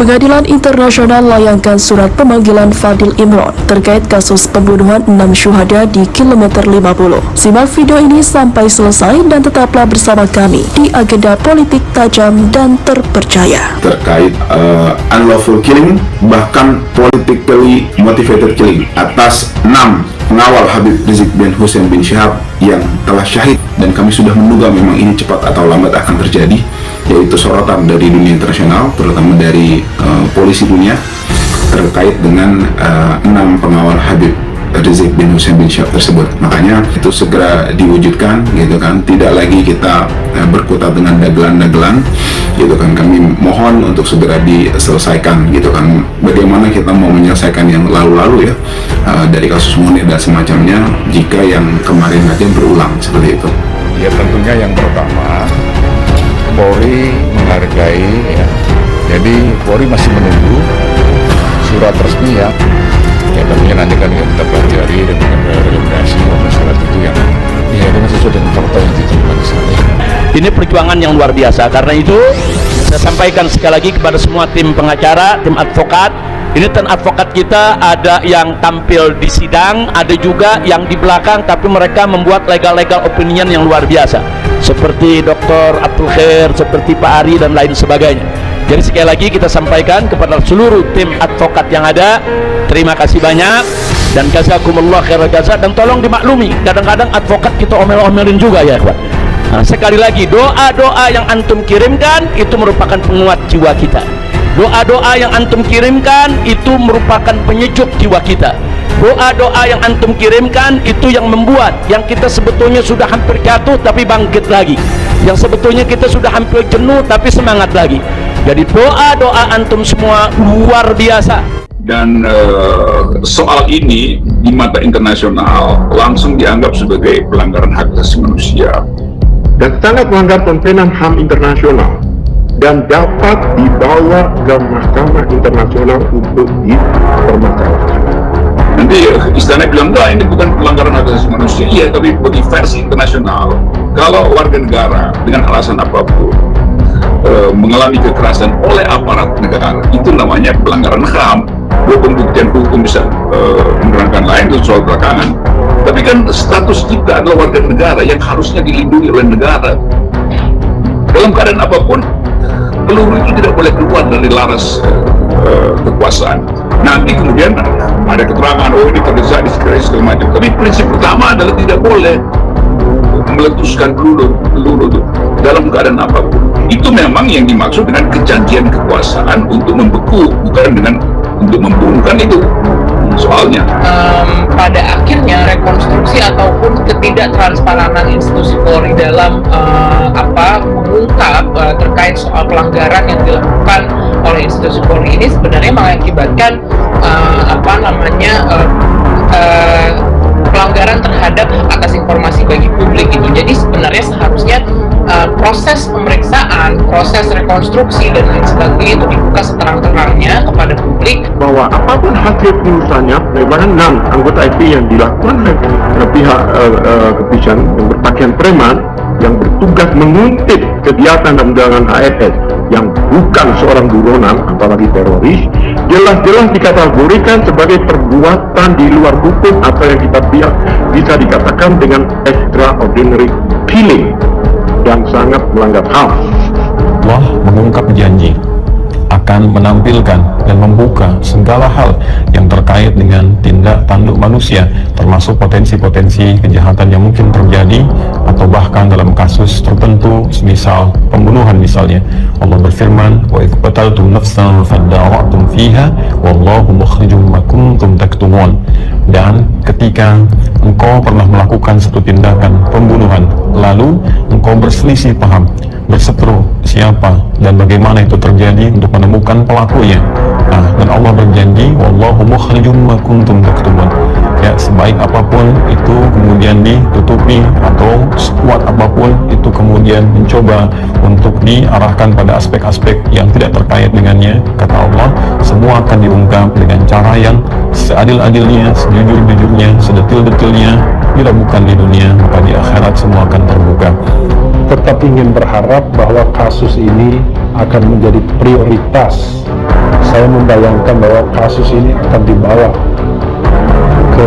Pengadilan Internasional layangkan surat pemanggilan Fadil Imron terkait kasus pembunuhan 6 syuhada di kilometer 50. Simak video ini sampai selesai dan tetaplah bersama kami di Agenda Politik Tajam dan Terpercaya. Terkait unlawful killing, bahkan politically motivated killing atas 6 pengawal Habib Rizik bin Hussein bin Syihab yang telah syahid, dan kami sudah menduga memang ini cepat atau lambat akan terjadi, yaitu sorotan dari dunia internasional, terutama dari polisi dunia terkait dengan 6 pengawal Habib Rizik bin Hussein bin Syihab tersebut. Makanya itu segera diwujudkan, gitu kan. Tidak lagi kita berkutat dengan dagelan-dagelan, gitu kan. Kami mohon untuk segera diselesaikan, gitu kan. Bagaimana kita mau menyelesaikan yang lalu-lalu ya, dari kasus Munir dan semacamnya, jika yang kemarin aja berulang seperti itu. Ya tentunya yang pertama, Polri menghargai ya. Jadi Polri masih menunggu surat resmi ya tentunya nanti kan kita pelajari dan rekomendasi surat itu yang ya dengan sesuai dengan fakta yang diterima di sana. Ini perjuangan yang luar biasa. Karena itu saya sampaikan sekali lagi kepada semua tim pengacara, tim advokat. Ini tim advokat kita ada yang tampil di sidang, ada juga yang di belakang, tapi mereka membuat legal opinion yang luar biasa, seperti Dr. Abdul Khair, seperti Pak Ari dan lain sebagainya. Jadi sekali lagi kita sampaikan kepada seluruh tim advokat yang ada, terima kasih banyak dan jazakumullah khairal jazaa, dan tolong dimaklumi kadang-kadang advokat kita omel-omelin juga ya kawan. Nah, sekali lagi, doa-doa yang antum kirimkan itu merupakan penguat jiwa kita. Doa-doa yang antum kirimkan itu merupakan penyejuk jiwa kita. Doa-doa yang antum kirimkan itu yang membuat yang kita sebetulnya sudah hampir jatuh tapi bangkit lagi, yang sebetulnya kita sudah hampir jenuh tapi semangat lagi. Jadi doa-doa antum semua luar biasa. Dan soal ini di mata internasional langsung dianggap sebagai pelanggaran hak asasi manusia dan sangat melanggar konvenan HAM internasional, dan dapat dibawa ke mahkamah internasional untuk dipermasalahkan. Nanti istana bilang, enggak, ini bukan pelanggaran hak asasi manusia. Iya, tapi bagi versi internasional, kalau warga negara dengan alasan apapun mengalami kekerasan oleh aparat negara, itu namanya pelanggaran HAM. Pembuktian hukum bisa menerangkan lain, itu soal belakangan. Tapi kan status kita adalah warga negara yang harusnya dilindungi oleh negara. Dalam keadaan apapun, peluru itu tidak boleh keluar dari laras kekuasaan. Nanti kemudian ada keterangan, oh ini terdesak, diskriminasi segala macam. Tapi prinsip pertama adalah tidak boleh meletuskan peluru dalam keadaan apapun. Itu memang yang dimaksud dengan kejanjian kekuasaan untuk membeku, bukan dengan untuk membunuhkan itu soalnya. Pada akhirnya rekonstruksi ataupun ketidaktransparansi institusi Polri dalam mengungkap terkait soal pelanggaran yang dilakukan oleh institusi Polri ini sebenarnya mengakibatkan pelanggaran terhadap hak atas informasi bagi publik itu. Jadi sebenarnya seharusnya proses pemeriksaan, proses rekonstruksi dan lain sebagainya itu dibuka seterang-terangnya kepada publik, bahwa apapun hasil putusannya, bagaimana 6 anggota FPI yang dilakukan oleh pihak kepolisian yang berpakaian preman yang bertugas mengungkit kegiatan dan undangan HRS yang bukan seorang buronan apalagi teroris, jelas-jelas dikategorikan sebagai perbuatan di luar hukum atau yang kita bisa dikatakan dengan extraordinary killing dan sangat melanggar HAM. Allah mengungkap janji akan menampilkan dan membuka segala hal yang terkait dengan tindak tanduk manusia, termasuk potensi-potensi kejahatan yang mungkin terjadi atau bahkan dalam kasus tertentu, misal pembunuhan misalnya. Allah berfirman, wa idh qataltum nafsan fadda'tum fiha wallahu mukhrijum ma kuntum taktumun. Dan ketika engkau pernah melakukan satu tindakan pembunuhan, lalu engkau berselisih paham, berseteru siapa dan bagaimana itu terjadi untuk menemukan pelakunya. Dan Allah berjanji, wallahu mukhrijum ma kuntum taktumun. Ya, sebaik apapun itu kemudian ditutupi, atau sekuat apapun itu kemudian mencoba untuk diarahkan pada aspek-aspek yang tidak terkait dengannya, kata Allah, semua akan diungkap dengan cara yang seadil-adilnya, sejujur-jujurnya, sedetil-detilnya. Bila bukan di dunia, maka di akhirat semua akan terbuka. Tetap ingin berharap bahwa kasus ini akan menjadi prioritas Saya membayangkan bahwa kasus ini akan dibawa ke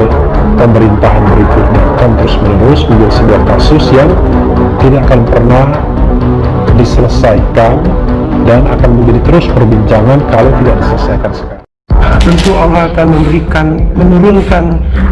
pemerintahan berikutnya, akan terus menerus menjadi sebuah kasus yang tidak akan pernah diselesaikan dan akan menjadi terus perbincangan kalau tidak diselesaikan sekarang. Tentu Allah akan menurunkan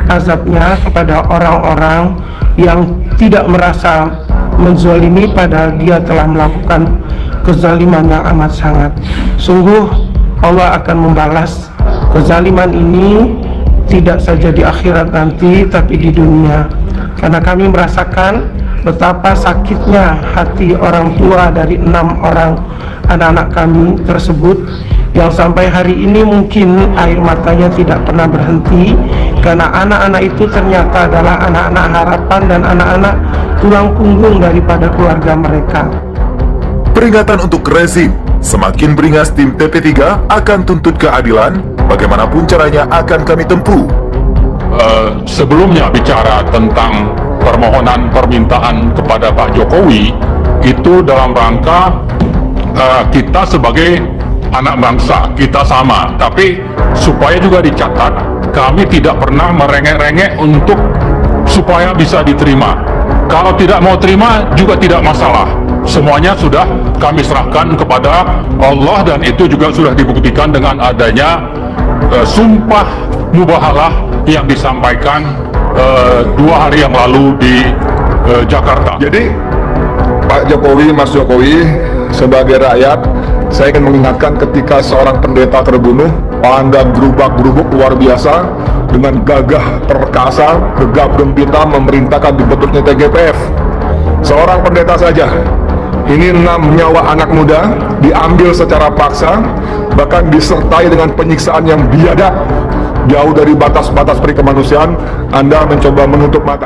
azabnya kepada orang-orang yang tidak merasa menzalimi padahal dia telah melakukan kezaliman yang amat sangat. Sungguh Allah akan membalas kezaliman ini tidak saja di akhirat nanti tapi di dunia, karena kami merasakan betapa sakitnya hati orang tua dari 6 orang anak-anak kami tersebut yang sampai hari ini mungkin air matanya tidak pernah berhenti, karena anak-anak itu ternyata adalah anak-anak harapan dan anak-anak tulang punggung daripada keluarga mereka. Peringatan untuk rezim, semakin beringas tim TP3 akan tuntut keadilan, bagaimanapun caranya akan kami tempuh. Sebelumnya bicara tentang permintaan kepada Pak Jokowi, itu dalam rangka kita sebagai anak bangsa, kita sama, tapi supaya juga dicatat, kami tidak pernah merengek-rengek untuk supaya bisa diterima. Kalau tidak mau terima juga tidak masalah, semuanya sudah kami serahkan kepada Allah, dan itu juga sudah dibuktikan dengan adanya sumpah mubahalah yang disampaikan 2 hari yang lalu di Jakarta. Jadi Pak Jokowi, Mas Jokowi, sebagai rakyat, saya ingin mengingatkan ketika seorang pendeta terbunuh, Anda gerubak-gerubuk luar biasa dengan gagah perkasa, gegap gempita memerintahkan dibentuknya TGPF. Seorang pendeta saja, ini 6 nyawa anak muda diambil secara paksa, bahkan disertai dengan penyiksaan yang biadab, jauh dari batas-batas perikemanusiaan. Anda mencoba menutup mata.